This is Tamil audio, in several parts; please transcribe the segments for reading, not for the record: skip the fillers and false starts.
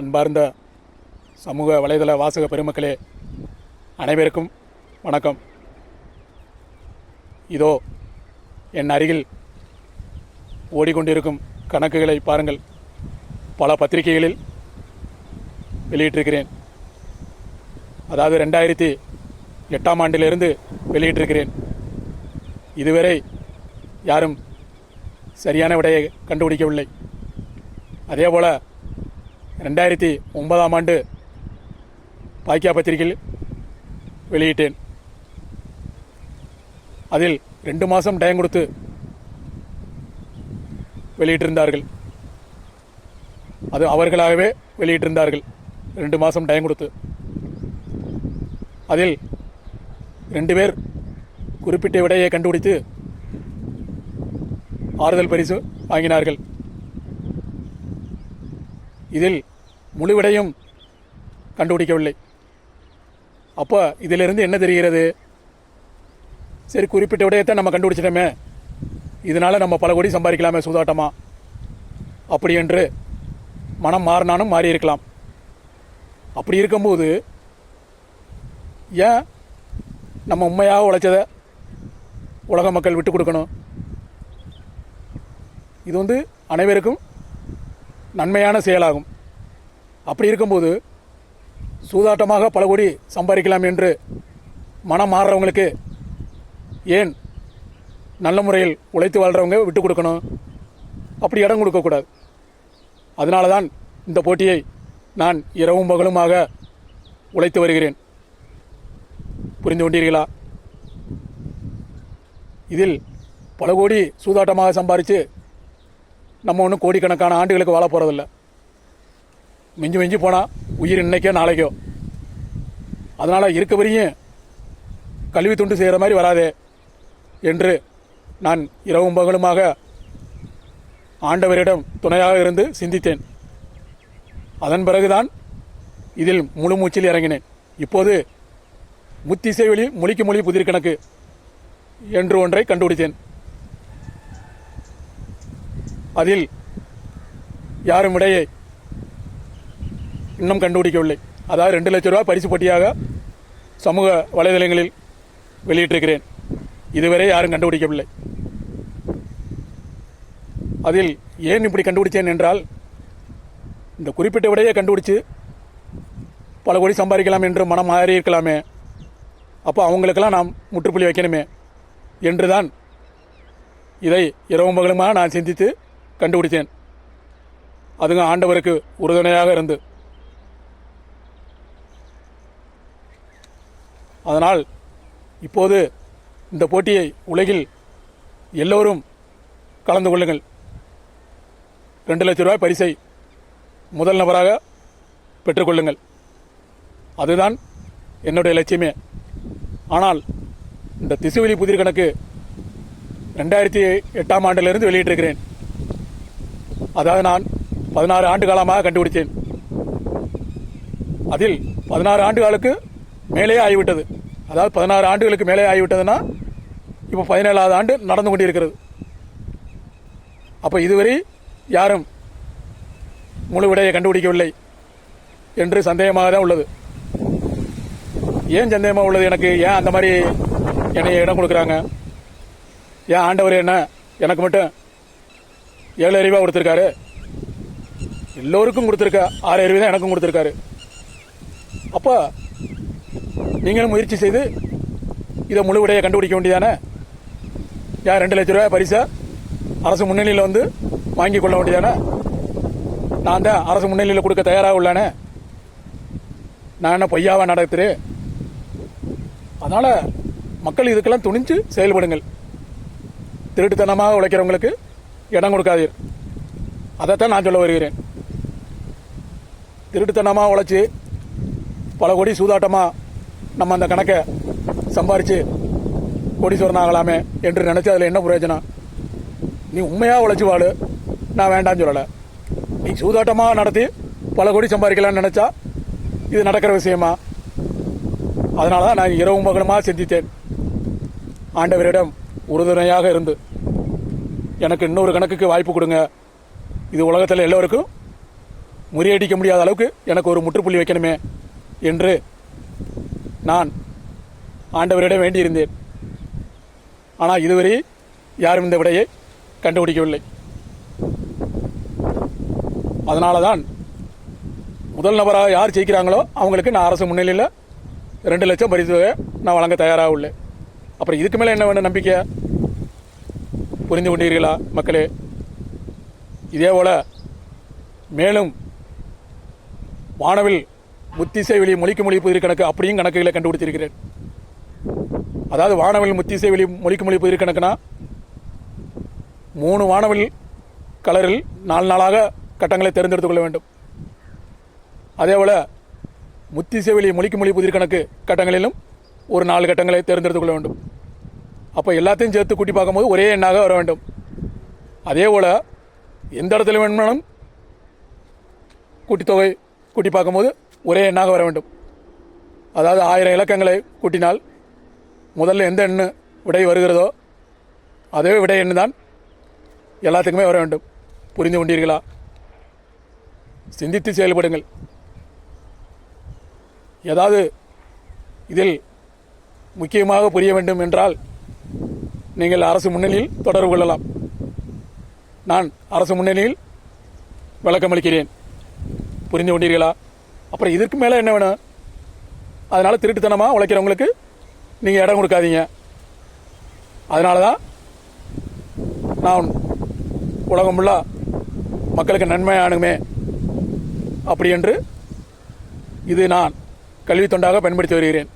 அன்பார்ந்த சமூக வலைதள வாசக பெருமக்களே, அனைவருக்கும் வணக்கம். இதோ என் அருகில் ஓடிக்கொண்டிருக்கும் கணக்குகளை பாருங்கள். பல பத்திரிகைகளில் வெளியிட்டிருக்கிறேன். அதாவது 2008ஆம் ஆண்டிலிருந்து வெளியிட்டிருக்கிறேன். இதுவரை யாரும் சரியான விடையை கண்டுபிடிக்கவில்லை. அதேபோல் 2009ஆம் ஆண்டு பாக்கியா பத்திரிகையில் வெளியிட்டேன். அதில் 2 மாதம் டைம் கொடுத்து வெளியிட்டிருந்தார்கள். அது அவர்களாகவே வெளியிட்டிருந்தார்கள். 2 மாதம் டைம் கொடுத்து அதில் 2 பேர் குறிப்பிட்ட விடையை கண்டுபிடித்து ஆறுதல் பரிசு வாங்கினார்கள். இதில் முழு விடையும் கண்டுபிடிக்கவில்லை. அப்போ இதிலிருந்து என்ன தெரிகிறது? சரி, குறிப்பிட்ட விடயத்தை நம்ம கண்டுபிடிச்சிட்டோமே, இதனால் நம்ம பல கோடி சம்பாதிக்கலாமே சூதாட்டமா, அப்படி என்று மனம் மாறினாலும் மாறி இருக்கலாம். அப்படி இருக்கும்போது ஏன் நம்ம உண்மையாக உழைச்சதை உலக மக்கள் விட்டு கொடுக்கணும்? இது அனைவருக்கும் நன்மையான செயலாகும். அப்படி இருக்கும்போது சூதாட்டமாக பல கோடி சம்பாதிக்கலாம் என்று மனம் மாறுறவங்களுக்கு ஏன் நல்ல முறையில் உழைத்து வாழ்கிறவங்க விட்டு கொடுக்கணும்? அப்படி இடம் கொடுக்கக்கூடாது. அதனால தான் இந்த போட்டியை நான் இரவும் பகலுமாக உழைத்து வருகிறேன். புரிந்து கொண்டீர்களா? இதில் பல கோடி சூதாட்டமாக சம்பாதிச்சு நம்ம ஒன்றும் கோடிக்கணக்கான ஆண்டுகளுக்கு வாழ போகிறதில்ல. மிஞ்சி போனால் உயிர் இன்னைக்கோ நாளைக்கோ. அதனால் இருக்க வரையும் கல்வி துண்டு செய்கிற மாதிரி வராதே என்று நான் இரவும் பகலுமாக ஆண்டவரிடம் துணையாக இருந்து சிந்தித்தேன். அதன் பிறகுதான் இதில் முழு மூச்சில் இறங்கினேன். இப்போது முத்திசைவெளி மொழிக்கு மொழி புதிர் கணக்கு என்று ஒன்றை கண்டுபிடித்தேன். அதில் யாரும் விடையை இன்னும் கண்டுபிடிக்கவில்லை. அதாவது 2 லட்ச ரூபா பரிசு போட்டியாக சமூக வலைதளங்களில் வெளியிட்டிருக்கிறேன். இதுவரை யாரும் கண்டுபிடிக்கவில்லை. அதில் ஏன் இப்படி கண்டுபிடிச்சேன் என்றால், இந்த குறிப்பிட்ட விடையை கண்டுபிடிச்சு பல கோடி சம்பாதிக்கலாம் என்று மனம் மாறி இருக்கலாமே, அப்போ அவங்களுக்கெல்லாம் நாம் முற்றுப்புள்ளி வைக்கணுமே என்றுதான் இதை இரவும் பகலுமாக நான் சிந்தித்து கண்டுபிடித்தேன். அதுங்க ஆண்டவருக்கு உறுதுணையாக இருந்து. அதனால் இப்போது இந்த போட்டியை உலகில் எல்லோரும் கலந்து கொள்ளுங்கள். 2 லட்ச ரூபாய் பரிசை முதல் நபராக பெற்றுக்கொள்ளுங்கள். அதுதான் என்னுடைய லட்சியமே. ஆனால் இந்த திசுவெளி புதிர் கணக்கு 2008ஆம் ஆண்டிலிருந்து வெளியிட்டிருக்கிறேன். அதாவது நான் 16 ஆண்டு காலமாக கண்டுபிடித்தேன். அதில் 16 ஆண்டுகளுக்கு மேலே ஆகிவிட்டது. அதாவது 16 ஆண்டுகளுக்கு மேலே ஆகிவிட்டதுன்னா இப்போ 17ஆவது ஆண்டு நடந்து கொண்டிருக்கிறது. அப்போ இதுவரை யாரும் முழு விடையை கண்டுபிடிக்கவில்லை என்று சந்தேகமாக தான் உள்ளது. ஏன் சந்தேகமாக உள்ளது எனக்கு? ஏன் அந்த மாதிரி என்னை இடம் கொடுக்குறாங்க? ஏன் ஆண்டவர் என்ன எனக்கு மட்டும் 7 அறிவாக கொடுத்துருக்காரு? எல்லோருக்கும் கொடுத்துருக்கா 6 அறிவு தான் எனக்கும் கொடுத்துருக்காரு. அப்போ நீங்களும் முயற்சி செய்து இதை முழு விடையை கண்டுபிடிக்க வேண்டியதானே? ஏன் 2 லட்ச ரூபாய் பரிசை அரசு முன்னிலையில் வாங்கி கொள்ள வேண்டியதானே? நான் தான் அரசு முன்னிலையில் கொடுக்க தயாராக உள்ளானே. நான் என்ன பொய்யாவா நடத்துறேன்? அதனால் மக்கள் இதுக்கெல்லாம் துணிஞ்சு செயல்படுங்கள். திருட்டுத்தனமாக உழைக்கிறவங்களுக்கு இடம் கொடுக்காதீர். அதைத்தான் நான் சொல்ல வருகிறேன். திருட்டுத்தனமாக உழைச்சி பல கோடி சூதாட்டமாக நம்ம அந்த கணக்கை சம்பாரித்து கோடீஸ்வரன் ஆகலாமே என்று நினச்சி அதில் என்ன பிரயோஜனம்? நீ உண்மையாக உழைச்சி வாழு, நான் வேண்டான்னு சொல்லலை. நீ சூதாட்டமாக நடத்தி பல கோடி சம்பாதிக்கலான்னு நினச்சா இது நடக்கிற விஷயமா? அதனால தான் நான் இரவும் பகலுமாக சிந்தித்தேன். ஆண்டவரிடம் உறுதுணையாக இருந்து எனக்கு இன்னொரு கணக்குக்கு வாய்ப்பு கொடுங்க. இது உலகத்தில் எல்லோருக்கும் முறியடிக்க முடியாத அளவுக்கு எனக்கு ஒரு முற்றுப்புள்ளி வைக்கணுமே என்று நான் ஆண்டவரிடம் வேண்டியிருந்தேன். ஆனால் இதுவரை யாரும் இந்த விடையை கண்டுபிடிக்கவில்லை. அதனால தான் முதல் நபராக யார் ஜெயிக்கிறாங்களோ அவங்களுக்கு நான் அரசு முன்னிலையில் 2 லட்சம் பரிசு தொகை நான் வழங்க தயாராக உள்ளேன். அப்புறம் இதுக்கு மேலே என்ன வேணும் நம்பிக்கை? புரிந்து கொண்டீர்களா மக்களே? இதே போல மேலும் வானவில் முத்திசை வெளி மொழிக்கு மொழி புதிர் கணக்கு அப்படியும் கணக்குகளை கண்டுபிடித்திருக்கிறேன். அதாவது வானவில் முத்திசை வெளி மொழிக்கு மொழி புதிர் கணக்குனா 3 வானவில் கலரில் 4 நாளாக கட்டங்களை தேர்ந்தெடுத்துக் கொள்ள வேண்டும். அதேபோல் முத்திசை வெளி மொழிக்கு மொழி புதிர் கணக்கு கட்டங்களிலும் ஒரு 4 கட்டங்களை தேர்ந்தெடுத்துக் கொள்ள வேண்டும். அப்போ எல்லாத்தையும் சேர்த்து கூட்டி பார்க்கும்போது ஒரே எண்ணாக வர வேண்டும். அதே போல் எந்த இடத்துல வேணுமானாலும் கூட்டித்தொகை கூட்டி பார்க்கும்போது ஒரே எண்ணாக வர வேண்டும். அதாவது 1000 இலக்கங்களை கூட்டினால் முதல்ல எந்த எண்ணு விடை வருகிறதோ அதே விடை எண்ணு தான் எல்லாத்துக்குமே வர வேண்டும். புரிந்து கொண்டீர்களா? சிந்தித்து செயல்படுங்கள். ஏதாவது இதில் முக்கியமாக புரிய வேண்டும் என்றால் நீங்கள் அரசு முன்னணியில் தொடர்பு கொள்ளலாம். நான் அரசு முன்னணியில் விளக்கமளிக்கிறேன். புரிந்து கொண்டீர்களா? அப்புறம் இதற்கு மேலே என்ன வேணும்? அதனால் திருட்டுத்தனமாக உழைக்கிறவங்களுக்கு நீங்கள் இடம் கொடுக்காதீங்க. அதனால தான் நான் உலகம் ஃபுல்லாக மக்களுக்கு நன்மையானுமே அப்படி என்று இது நான் கல்வி தொண்டாக பயன்படுத்தி வருகிறேன்.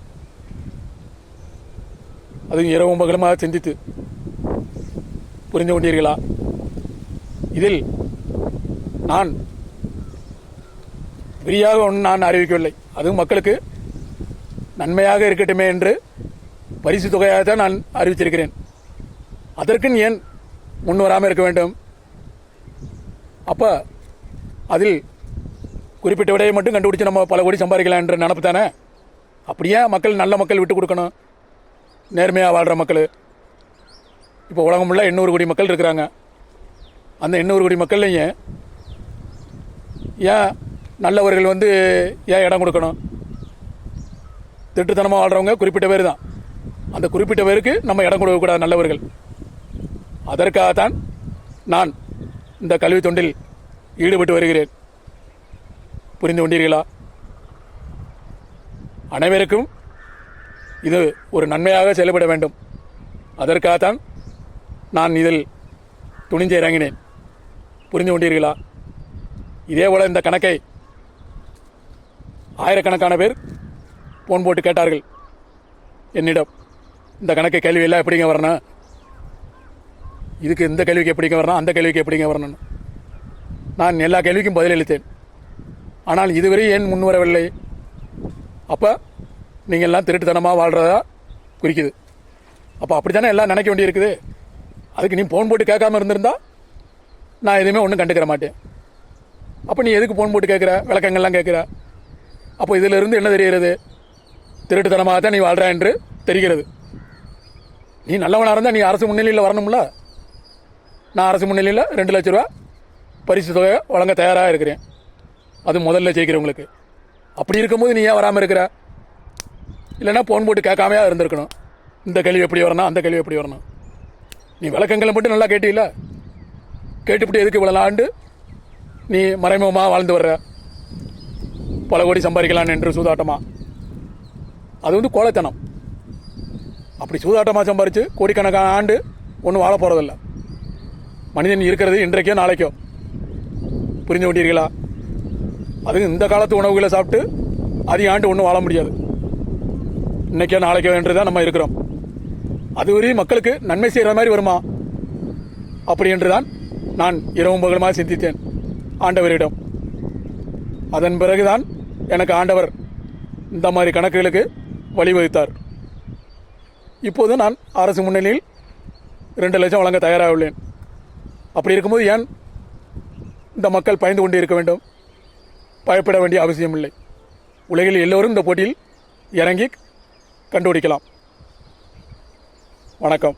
அதுவும் இரவும் பகலுமாக சிந்தித்து. புரிந்து கொண்டீர்களா? இதில் நான் ஃப்ரீயாக ஒன்றும் நான் அறிவிக்கவில்லை. அதுவும் மக்களுக்கு நன்மையாக இருக்கட்டுமே என்று பரிசு தொகையாக தான் நான் அறிவிச்சிருக்கிறேன். அதற்குன்னு ஏன் முன் வராமல் இருக்க வேண்டும்? அப்போ அதில் குறிப்பிட்ட விடையை மட்டும் கண்டுபிடிச்சி நம்ம பல கோடி சம்பாதிக்கலாம் என்ற நினப்பு தானே. அப்படியே மக்கள் நல்ல மக்கள் விட்டு கொடுக்கணும், நேர்மையாக வாழ்கிற மக்கள். இப்போ உலகம் ஃபுல்லாக 800 கோடி மக்கள் இருக்கிறாங்க. அந்த 800 கோடி மக்கள்லையும் ஏன் நல்லவர்கள் ஏன் இடம் கொடுக்கணும்? திட்டுத்தனமாக வாழ்கிறவங்க குறிப்பிட்ட பேர் தான். அந்த குறிப்பிட்ட பேருக்கு நம்ம இடம் கொடுக்கக்கூடாது, நல்லவர்கள். அதற்காகத்தான் நான் இந்த கல்வி தொண்டில் ஈடுபட்டு வருகிறேன். புரிந்து கொண்டீர்களா? அனைவருக்கும் இது ஒரு நன்மையாக செயல்பட வேண்டும். அதற்காகத்தான் நான் இதில் துணிஞ்சு இறங்கினேன். புரிந்து கொண்டீர்களா? இதே போல் இந்த கணக்கை ஆயிரக்கணக்கான பேர் ஃபோன் போட்டு கேட்டார்கள் என்னிடம். இந்த கணக்கு கேள்வியெல்லாம் எப்படிங்க வரணும், இதுக்கு இந்த கேள்விக்கு எப்படிங்க வரணும், அந்த கேள்விக்கு எப்படிங்க வரணும்னு நான் எல்லா கேள்விக்கும் பதிலளித்தேன். ஆனால் இதுவரை ஏன் முன் வரவில்லை? அப்போ நீங்கள் எல்லாம் திருட்டுத்தனமாக வாழ்கிறதா குறிக்குது. அப்போ அப்படி தானே எல்லாம் நினைக்க வேண்டியிருக்குது. அதுக்கு நீ ஃபோன் போட்டு கேட்காம இருந்திருந்தா நான் எதுவுமே ஒன்றும் கண்டுக்கிற மாட்டேன். அப்போ நீ எதுக்கு ஃபோன் போட்டு கேட்குற, விளக்கங்கள்லாம் கேட்குற? அப்போ இதிலிருந்து என்ன தெரிகிறது? திருட்டுத்தனமாக தான் நீ வாழ்கிறா என்று தெரிகிறது. நீ நல்லவனாக இருந்தால் நீ அரசு முன்னிலையில் வரணும்ல. நான் அரசு முன்னிலையில் 2 லட்ச ரூபா பரிசு தொகை வழங்க தயாராக இருக்கிறேன். அது முதல்ல ஜெயிக்கிறவங்களுக்கு. அப்படி இருக்கும்போது நீ ஏன் வராமல் இருக்கிற? இல்லைன்னா ஃபோன் போட்டு கேட்காமையா இருந்திருக்கணும். இந்த கேள்வி எப்படி வரணும், அந்த கேள்வி எப்படி வரணும். நீ விளக்கங்களை மட்டும் நல்லா கேட்டீல, கேட்டுவிட்டு எதுக்கு இவ்வளோ நீ மறைமுகமாக வாழ்ந்து வர்ற? பல கோடி சம்பாதிக்கலான்னு என்று சூதாட்டமாக. அது கோழைத்தனம். அப்படி சூதாட்டமாக சம்பாரித்து கோடிக்கணக்கான ஆண்டு ஒன்றும் வாழ போகிறதில்ல. மனிதன் இருக்கிறது இன்றைக்கோ நாளைக்கோ. புரிஞ்சு கொண்டீர்களா? அதுவும் இந்த காலத்து உணவுகளை சாப்பிட்டு அதிக ஆண்டு ஒன்றும் வாழ முடியாது. இன்றைக்கோ நாளைக்கோ என்று தான் நம்ம இருக்கிறோம். அதுவரையும் மக்களுக்கு நன்மை செய்கிற மாதிரி வருமா அப்படி என்று தான் நான் இரவும் பகலுமாக சிந்தித்தேன் ஆண்டவரிடம். அதன் பிறகுதான் எனக்கு ஆண்டவர் இந்த மாதிரி கணக்குகளுக்கு வழிவகுத்தார். இப்போது நான் அரசு முன்னணியில் 2 லட்சம் வழங்க தயாராக உள்ளேன். அப்படி இருக்கும்போது ஏன் இந்த மக்கள் பயந்து கொண்டு இருக்க வேண்டும்? பயப்பட வேண்டிய அவசியமில்லை. உலகில் எல்லோரும் இந்த போட்டியில் இறங்கி கண்டுபிடிக்கலாம். வணக்கம்.